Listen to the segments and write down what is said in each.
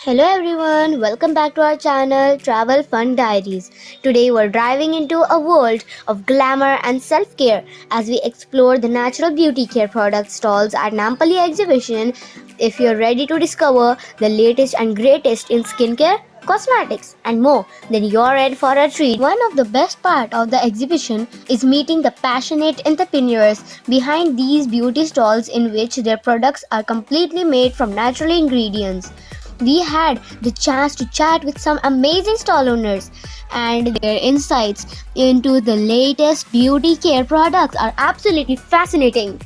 Hello everyone, welcome back to our channel Travel Fun Diaries. Today we're driving into a world of glamour and self-care as we explore the natural beauty care product stalls at Nampally exhibition. If you're ready to discover the latest and greatest in skincare, cosmetics and more, then you're in for a treat. One of the best part of the exhibition is meeting the passionate entrepreneurs behind these beauty stalls in which their products are completely made from natural ingredients. We had the chance to chat with some amazing stall owners, and their insights into the latest beauty care products are absolutely fascinating.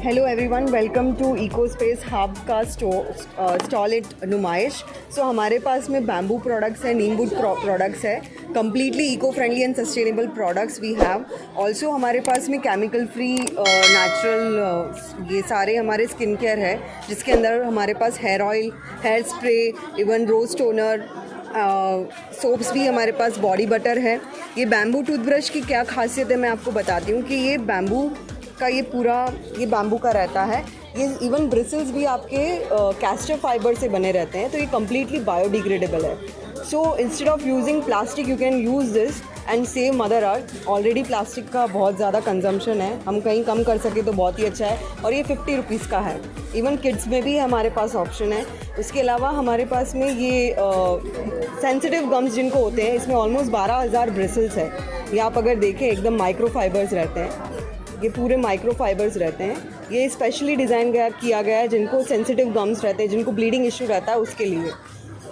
Hello everyone, welcome to eco space hub का stall at Numaish. So हमारे पास में bamboo products है, neem wood products है, completely eco friendly and sustainable products we have. Also हमारे पास में chemical free natural ये सारे हमारे स्किन केयर है, जिसके अंदर हमारे पास hair oil, hair spray, even rose toner, soaps भी हमारे पास, बॉडी बटर है। ये बैम्बू टूथब्रश की क्या खासियत है मैं आपको बताती हूँ कि ये बैम्बू का ये बैम्बू का रहता है। ये इवन ब्रिसल्स भी आपके कैस्टर फाइबर से बने रहते हैं, तो ये कम्प्लीटली बायोडिग्रेडेबल है। So instead of using plastic you can use this and save mother earth. Already plastic का बहुत ज़्यादा कंजम्पशन है, हम कहीं कम कर सके तो बहुत ही अच्छा है। और ये 50 रुपीज़ का है। इवन किड्स में भी हमारे पास ऑप्शन है। उसके अलावा हमारे पास में ये सेंसिटिव गम्स जिनको होते हैं, इसमें ऑलमोस्ट 12,000 ब्रिसल्स है। ये आप अगर देखें एकदम माइक्रो फाइबर्स रहते हैं, ये पूरे माइक्रो फाइबर्स रहते हैं। ये स्पेशली डिज़ाइन किया गया है जिनको सेंसिटिव गम्स रहते हैं, जिनको ब्लीडिंग इशू रहता है उसके लिए।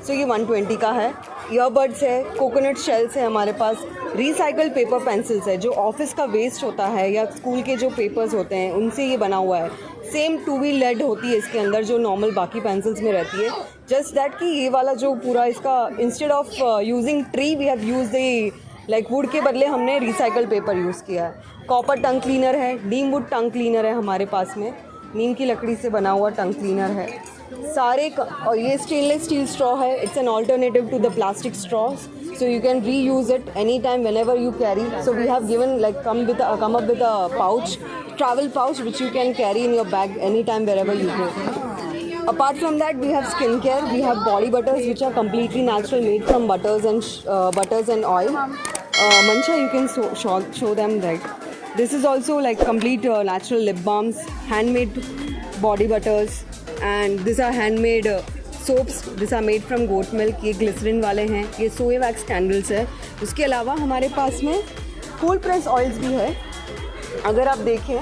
सो ये 120 का है। ईयरबड्स है, कोकोनट शेल्स है हमारे पास, रिसाइकल पेपर पेंसिल्स है, जो ऑफिस का वेस्ट होता है या स्कूल के जो पेपर्स होते हैं उनसे ये बना हुआ है। सेम 2V लेड होती है इसके अंदर, जो नॉर्मल बाकी पेंसिल्स में रहती है। जस्ट दैट कि ये वाला जो पूरा इसका, instead of using tree we have use the like wood के बदले हमने रिसाइकल पेपर यूज़ किया है। कॉपर टंग क्लीनर है, नीम वुड टंग क्लीनर है हमारे पास में, नीम की लकड़ी से बना हुआ टंग क्लीनर है और ये स्टेनलेस स्टील स्ट्रॉ है। It's an alternative to the plastic straws, so you can reuse it any time whenever you carry. So we have given like come up with a pouch, travel pouch which you can carry in your bag anytime wherever you go. Apart from that, we have skincare. We have body butters which are completely natural, made from butters and oil. Mancha, you can show them right. This is also like complete natural lip balms, handmade body butters, and these are handmade soaps. These are made from goat milk. ये glycerin वाले हैं, ये soy wax candles है। उसके अलावा हमारे पास में cold press oils भी है। अगर आप देखें,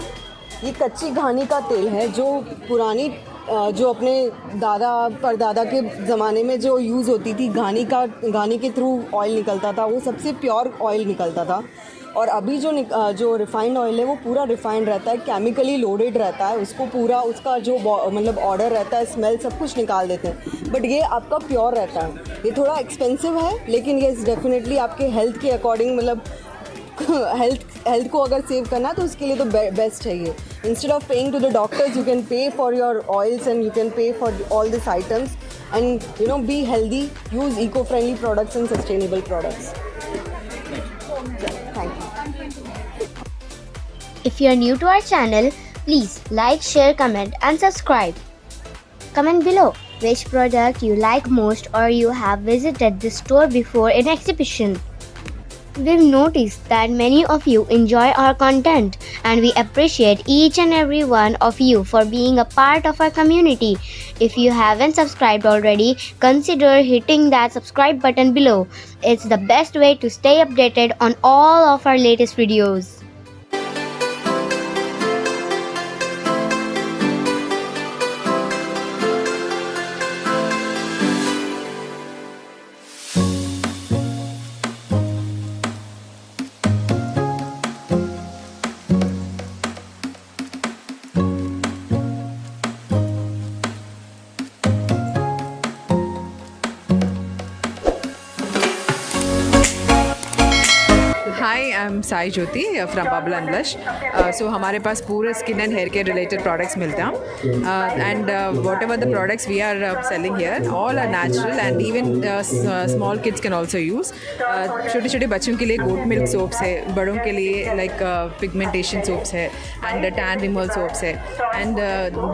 ये कच्ची घानी का तेल है, जो पुरानी जो अपने दादा परदादा के ज़माने में जो यूज़ होती थी, घानी के थ्रू ऑयल निकलता था, वो सबसे प्योर ऑयल निकलता था। और अभी जो रिफ़ाइंड ऑयल है वो पूरा रिफ़ाइंड रहता है, केमिकली लोडेड रहता है। उसको पूरा उसका जो मतलब ऑर्डर रहता है, स्मेल सब कुछ निकाल देते हैं। बट ये आपका प्योर रहता है। ये थोड़ा एक्सपेंसिव है, लेकिन ये डेफिनेटली आपके हेल्थ के अकॉर्डिंग, मतलब हेल्थ को अगर सेव करना है तो उसके लिए तो बेस्ट है ये। Instead of paying to the doctors, you can pay for your oils and you can pay for all this items and you know be healthy, use eco friendly products and sustainable products. Thank you. If you are new to our channel, please like, share, comment and subscribe. Comment below which product you like most or you have visited this store before in exhibition. We've noticed that many of you enjoy our content and we appreciate each and every one of you for being a part of our community. If you haven't subscribed already, consider hitting that subscribe button below. It's the best way to stay updated on all of our latest videos. Hi, am Sai Jyoti from bubble and blush. So हमारे पास पूरे skin and hair care related products मिलते हैं. And whatever the products we are selling here all are natural and even small kids can also use. छोटे छोटे बच्चों के लिए गोट मिल्क सोप्स है, बड़ों के लिए लाइक पिगमेंटेशन सोप्स है एंड टैन रिमूवल सोप्स है. एंड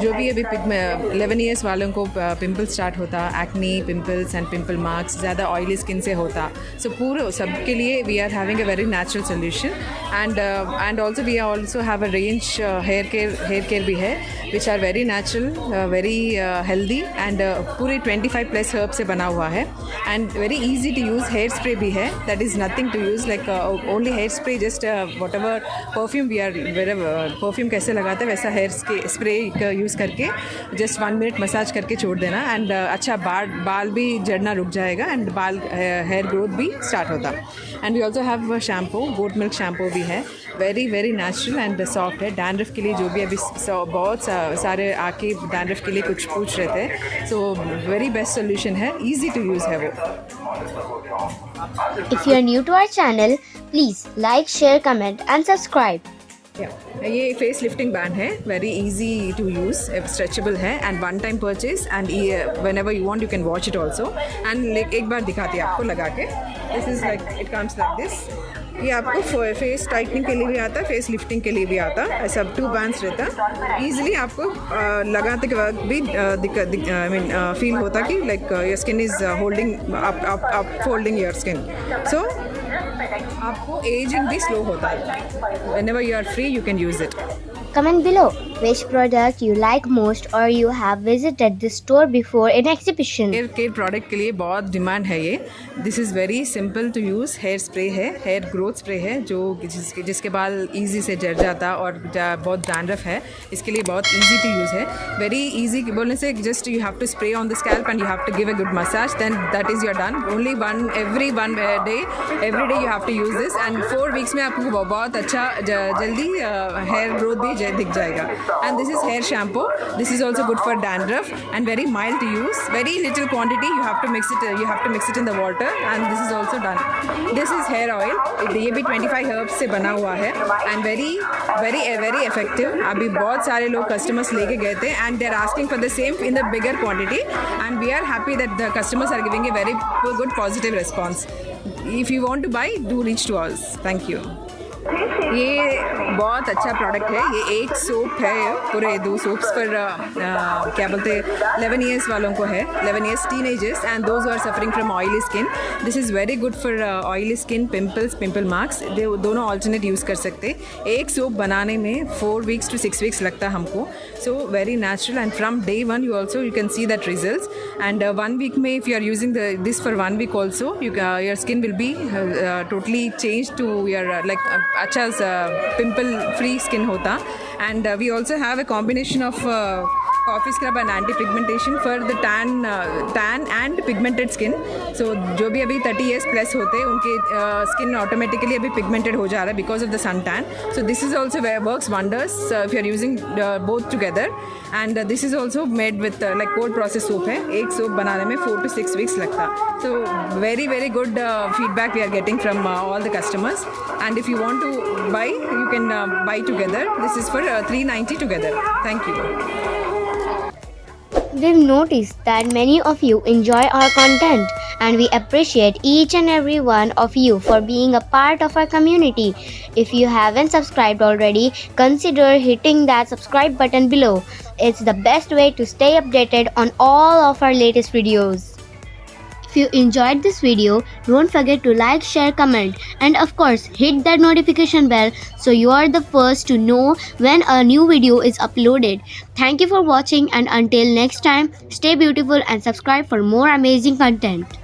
जो भी अभी 11 ईयर्स वालों को पिंपल स्टार्ट होता, acne, pimples and pimple marks, ज़्यादा ऑयली स्किन से होता, सो पूरे सबके लिए we are having a very natural solution. And also we also have a range hair care भी है which are very natural, very healthy and पूरे 25+ herb से बना हुआ है and very easy to use. Hair spray भी है, that is nothing to use like only hair spray. Just whatever perfume we are perfume कैसे लगाते हैं वैसा हेयर स्प्रे यूज़ करके जस्ट 1 मिनट मसाज करके छोड़ देना एंड अच्छा बाल भी झड़ना रुक जाएगा एंड बाल हेयर ग्रोथ भी स्टार्ट होता. And we also have shampoo, goat milk shampoo भी है, very very natural and soft है. डैंड्रफ के लिए जो भी अभी बहुत सारे आके डैंड्रफ के लिए कुछ पूछ रहे थे, सो वेरी बेस्ट सोल्यूशन है, ईजी टू यूज़ है वो. If you are new to our channel, please like, share, comment and subscribe. ये फेस लिफ्टिंग बैंड है, very easy to use, stretchable है and one time purchase and whenever you want you can watch it also. And एक बार दिखाती है आपको लगा के. This is like it comes like this. ये आपको फेस टाइटनिंग के लिए भी आता है, फेस लिफ्टिंग के लिए भी आता है. ऐसा 2 बैंड्स रहता है. ईजिली आपको लगाते के बाद भी आई मीन फील होता कि like your skin is holding up folding your skin. So आपको एजिंग भी स्लो होता है. Whenever you are free, you can use it. Comment below which product you like most or you have visited this store before in exhibition. Hair care product के लिए बहुत demand है ये. This is very simple to use. Hair spray है, hair growth spray है जो जिसके बाल ईजी से झड़ जाता और बहुत डैंड्रफ है, इसके लिए बहुत ईजी टू यूज़ है. वेरी ईजी बोलने से just you have to spray on the scalp and you have to give a good massage, then that is your done. Only every day you have to use this and 4 weeks में आपको बहुत अच्छा जल्दी hair growth भी दिख जाएगा. And this is hair shampoo. This is also good for dandruff and very mild to use. Very little quantity you have to mix it in the water and this is also done. This is hair oil. ये भी 25 herbs से बना हुआ है and very very very effective. अभी बहुत सारे लोग कस्टमर्स लेके गए थे and they are asking for the same in the bigger quantity and we are happy that the customers are giving a very good positive response. If you want to buy, do reach to us. Thank you. ये बहुत अच्छा product है. ये एक soap है, पूरे 2 soaps पर क्या बोलते हैं 11 ईयर्स वालों को है, 11 years teenagers and those are suffering from oily skin. This is very good for oily skin, pimples, pimple marks, दोनों ऑल्टरनेट यूज़ कर सकते. एक सोप बनाने में 4 वीक्स to 6 वीक्स लगता है हमको. So very natural and from day 1 you can see that results. And 1 week में if you are using this for 1 week also, your skin will be totally changed to your अच्छा pimple free skin होता. And we also have a combination of coffee scrub and anti pigmentation for the tan and pigmented skin. So जो भी अभी 30 years plus होते हैं उनके skin automatically अभी pigmented हो जा रहा है because of the sun tan. So this is also works wonders if you are using both together. And this is also made with like cold process soap है. एक सोप बनाने में 4 to 6 weeks लगता. So very very good feedback we are getting from all the customers. And if you want to buy, you can buy together. This is for 390 together. Thank you. We've noticed that many of you enjoy our content and we appreciate each and every one of you for being a part of our community. If you haven't subscribed already, consider hitting that subscribe button below. It's the best way to stay updated on all of our latest videos. If you enjoyed this video, don't forget to like, share, comment and of course hit that notification bell so you are the first to know when a new video is uploaded. Thank you for watching and until next time, stay beautiful and subscribe for more amazing content.